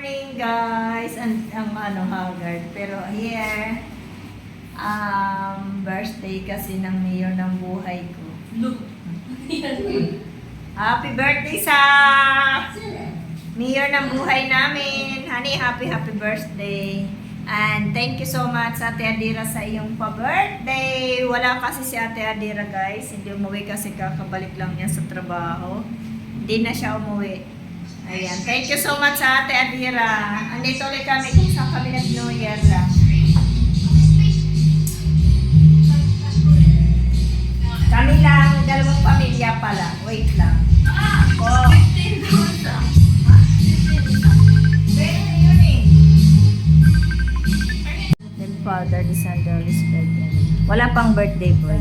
morning, guys. Ang ano, haggard. Pero here, birthday kasi ng mayor ng buhay ko. Happy birthday sa mayor ng buhay namin. Honey, happy birthday. And thank you so much Ate Adira sa iyong pa-birthday. Wala kasi si Ate Adira, guys. Hindi umuwi kasi kakabalik lang niya sa trabaho. Hindi na siya umuwi. Ayan. Thank you so much sa Ate Adira. Andito ulit kami kung saan kami nag-New Year lang. Kami lang, dalawang pamilya pala. Wait lang. Oh. Then Father, the Son, the Holy Spirit. Wala pang birthday boy.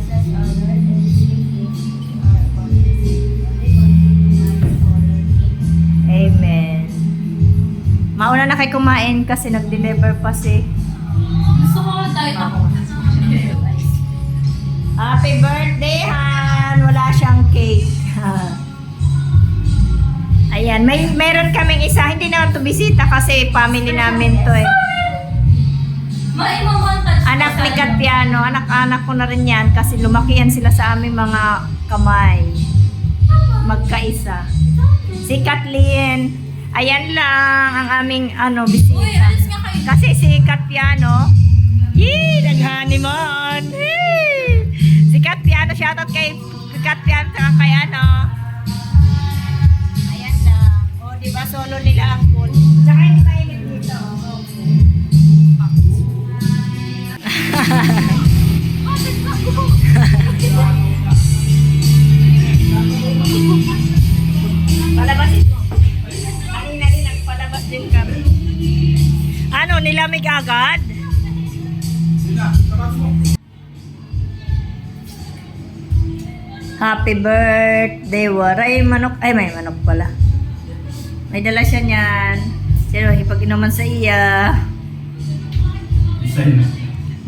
Amen. Mauna na kayo kumain kasi nag-deliver pa si... Gusto ko tayo ako. Happy birthday, Han! Wala siyang cake. Ayan, meron kaming isa. Hindi naman to bisita kasi family namin to eh. May mamontage. Anak ni Katpiano. Anak-anak ko na rin yan kasi lumakihan sila sa aming mga kamay. Magkaisa. Si Kathleen. Ayan lang ang aming bisita. Uy, alis nga kayo. Kasi si Katpiano, nag-honeymoon. Si Katpiano, shoutout kay Katpiano saka kay Ayan lang. O, diba solo nila ang pool. Tsaka hindi mainit dito. Palabasin mo. Kanina din nagpalabas din kami. Ano, nilamig agad? Happy birthday, waray manok. Ay, may manok pala. May dala siya niyan. Pero ipag-inuman sa iya.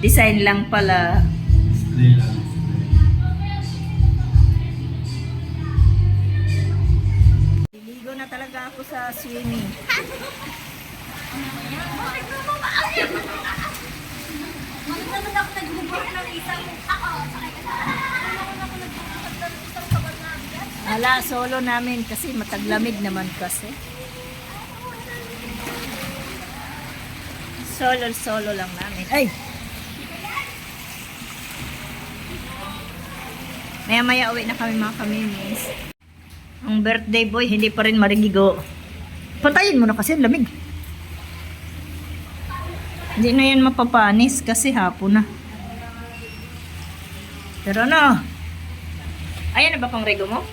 Design lang pala. Display lang. Liligo na talaga ako sa swimming. Ano naman ako nagbubuhat ng isang ako? Ala, solo namin kasi mataglamig naman kasi. Solo lang namin. Ay! Maya-maya uwi na kami mga kamimis. Ang birthday boy, hindi pa rin marigigo. Pantayin mo na kasi, lamig. Hindi na yan mapapanis kasi hapon na. Pero ano? Ayan na ba pang rego mo?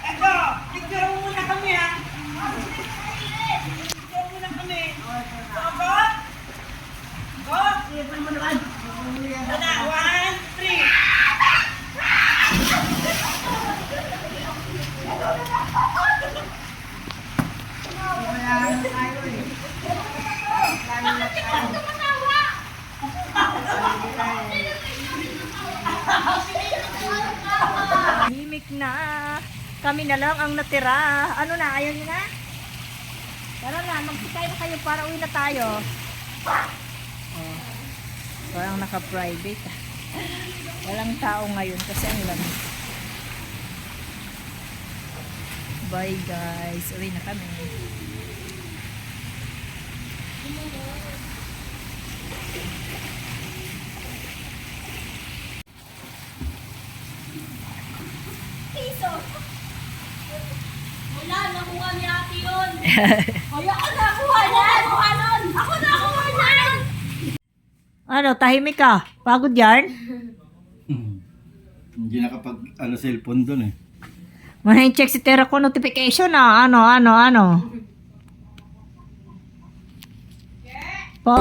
Ito, picture mo muna kami ha. Picture muna kami. Go! Go! Una, 1, 3. Himik na. Kami na lang ang natira. Ano na, ayaw nyo na? Tara na, magsikay na kayo para uwi na tayo. Oh, parang naka-private. Walang tao ngayon kasi ang lamig. Bye guys. Uwi na kami. Wala, nakuha ni ate yun. Kaya ako nakuha niyan. Ako nakuha niyan. Ano, tahimik ka? Pagod yan? Hindi nakapag cellphone doon eh. Check si Tera ko notification na. Ano. Po?